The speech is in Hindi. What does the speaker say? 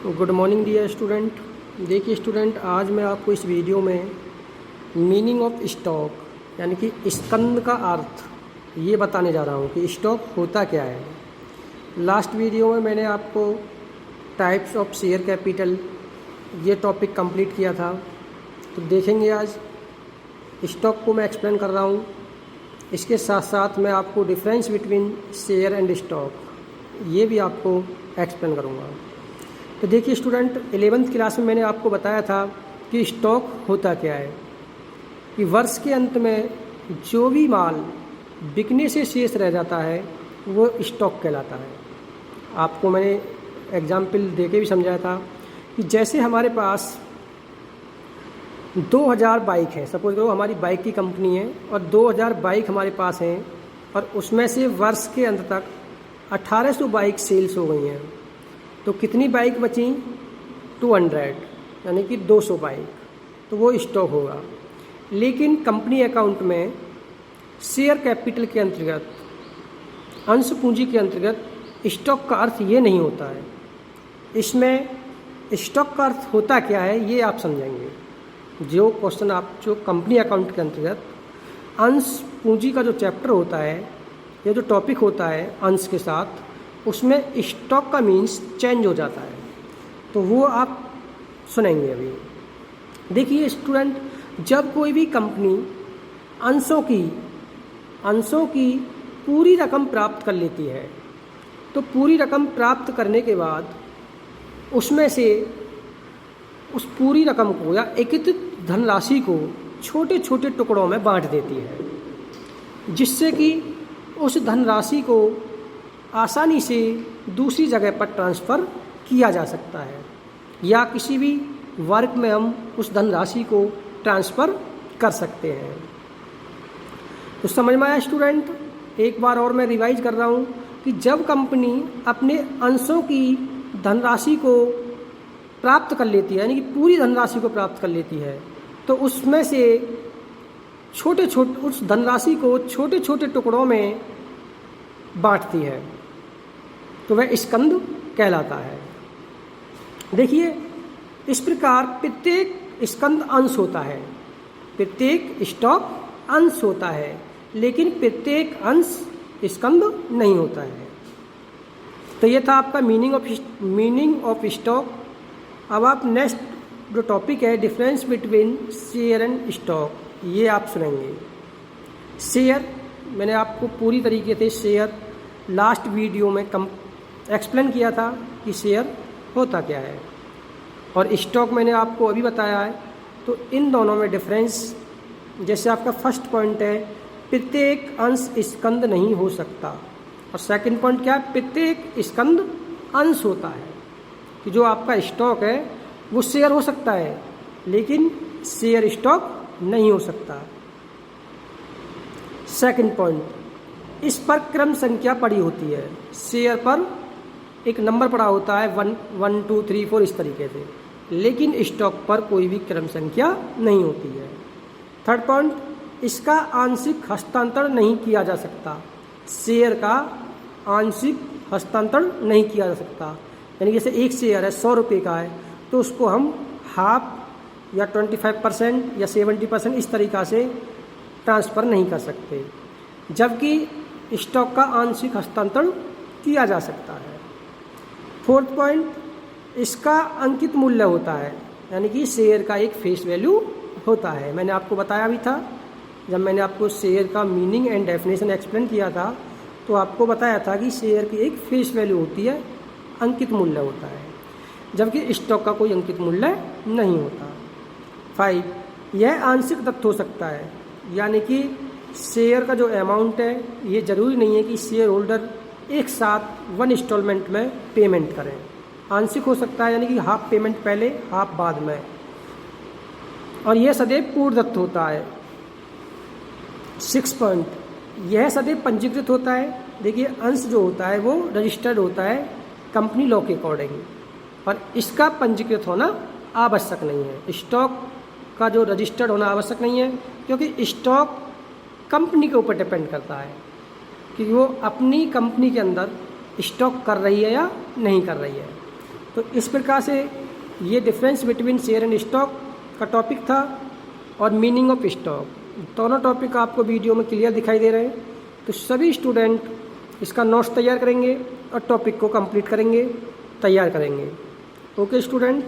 Good morning dear student. देखिए स्टूडेंट, आज मैं आपको इस वीडियो में मीनिंग ऑफ स्टॉक यानी कि स्कंद का अर्थ ये बताने जा रहा हूँ कि स्टॉक होता क्या है। लास्ट वीडियो में मैंने आपको टाइप्स ऑफ शेयर कैपिटल ये टॉपिक कंप्लीट किया था, तो देखेंगे आज स्टॉक को मैं एक्सप्लेन कर रहा हूँ। इसके साथ साथ मैं आपको difference between share and stock ये भी आपको एक्सप्लेन करूँगा। तो देखिए स्टूडेंट, 11th क्लास में मैंने आपको बताया था कि स्टॉक होता क्या है, कि वर्ष के अंत में जो भी माल बिकने से शेष रह जाता है वो स्टॉक कहलाता है। आपको मैंने एग्जाम्पल दे के भी समझाया था कि जैसे हमारे पास 2000 बाइक है, सपोज करो हमारी बाइक की कंपनी है और 2000 बाइक हमारे पास हैं और उसमें से वर्ष के अंत तक 1800 बाइक सेल्स हो गई हैं, तो कितनी बाइक बची? 200 यानी कि 200 बाइक, तो वो स्टॉक होगा। लेकिन कंपनी अकाउंट में शेयर कैपिटल के अंतर्गत, अंश पूंजी के अंतर्गत स्टॉक का अर्थ ये नहीं होता है। इसमें स्टॉक का अर्थ होता क्या है ये आप समझेंगे। जो क्वेश्चन आप जो कंपनी अकाउंट के अंतर्गत अंश पूंजी का जो चैप्टर होता है या जो टॉपिक होता है अंश के साथ, उसमें स्टॉक का मीन्स चेंज हो जाता है, तो वो आप सुनेंगे अभी। देखिए स्टूडेंट, जब कोई भी कंपनी अंशों की पूरी रकम प्राप्त कर लेती है, तो पूरी रकम प्राप्त करने के बाद उसमें से उस पूरी रकम को या एकत्रित धनराशि को छोटे छोटे टुकड़ों में बांट देती है, जिससे कि उस धनराशि को आसानी से दूसरी जगह पर ट्रांसफ़र किया जा सकता है, या किसी भी वर्क में हम उस धनराशि को ट्रांसफ़र कर सकते हैं। तो समझ में आया स्टूडेंट? एक बार और मैं रिवाइज कर रहा हूँ कि जब कंपनी अपने अंशों की धनराशि को प्राप्त कर लेती है, यानी कि पूरी धनराशि को प्राप्त कर लेती है, तो उसमें से उस धनराशि को छोटे छोटे टुकड़ों में बांटती है, तो वह स्कंद कहलाता है। देखिए इस प्रकार प्रत्येक स्कंद अंश होता है, प्रत्येक स्टॉक अंश होता है, लेकिन प्रत्येक अंश स्कंद नहीं होता है। तो ये था आपका मीनिंग ऑफ स्टॉक। अब आप नेक्स्ट जो टॉपिक है difference between share and stock, ये आप सुनेंगे। शेयर मैंने आपको पूरी तरीके से शेयर लास्ट वीडियो में एक्सप्लेन किया था कि शेयर होता क्या है, और स्टॉक मैंने आपको अभी बताया है। तो इन दोनों में डिफरेंस, जैसे आपका फर्स्ट पॉइंट है प्रत्येक अंश स्कंद नहीं हो सकता, और सेकंड पॉइंट क्या है? प्रत्येक स्कंद अंश होता है, कि जो आपका स्टॉक है वो शेयर हो सकता है लेकिन शेयर स्टॉक नहीं हो सकता। सेकंड पॉइंट, इस पर क्रम संख्या पड़ी होती है, शेयर पर एक नंबर पड़ा होता है 1 1 2 3 4 इस तरीके से, लेकिन स्टॉक पर कोई भी क्रम संख्या नहीं होती है। थर्ड पॉइंट, इसका आंशिक हस्तांतरण नहीं किया जा सकता, शेयर का आंशिक हस्तांतरण नहीं किया जा सकता। यानी जैसे एक शेयर है 100 रुपये का है, तो उसको हम हाफ या 25% या 70% इस तरीक़ा से ट्रांसफ़र नहीं कर सकते, जबकि स्टॉक का आंशिक हस्तांतरण किया जा सकता है। फोर्थ पॉइंट, इसका अंकित मूल्य होता है, यानी कि शेयर का एक फेस वैल्यू होता है। मैंने आपको बताया भी था, जब मैंने आपको शेयर का मीनिंग एंड डेफिनेशन एक्सप्लेन किया था, तो आपको बताया था कि शेयर की एक फेस वैल्यू होती है, अंकित मूल्य होता है, जबकि स्टॉक का कोई अंकित मूल्य नहीं होता। 5, यह आंशिक तथ्य हो सकता है, यानी कि शेयर का जो अमाउंट है ये ज़रूरी नहीं है कि शेयर होल्डर एक साथ 1 इंस्टॉलमेंट में पेमेंट करें, आंशिक हो सकता है, यानी कि हाफ पेमेंट पहले हाफ बाद में, और यह सदैव पूर्णदत्त होता है। 6 पॉइंट, यह सदैव पंजीकृत होता है। देखिए अंश जो होता है वो रजिस्टर्ड होता है कंपनी लॉ के अकॉर्डिंग, और इसका पंजीकृत होना आवश्यक नहीं है। स्टॉक का जो रजिस्टर्ड होना आवश्यक नहीं है, क्योंकि स्टॉक कंपनी के ऊपर डिपेंड करता है कि वो अपनी कंपनी के अंदर स्टॉक कर रही है या नहीं कर रही है। तो इस प्रकार से ये difference between share and stock का टॉपिक था और मीनिंग ऑफ स्टॉक, दोनों टॉपिक आपको वीडियो में क्लियर दिखाई दे रहे हैं। तो सभी स्टूडेंट इसका नोट्स तैयार करेंगे और टॉपिक को कंप्लीट करेंगे, तैयार करेंगे। Okay student.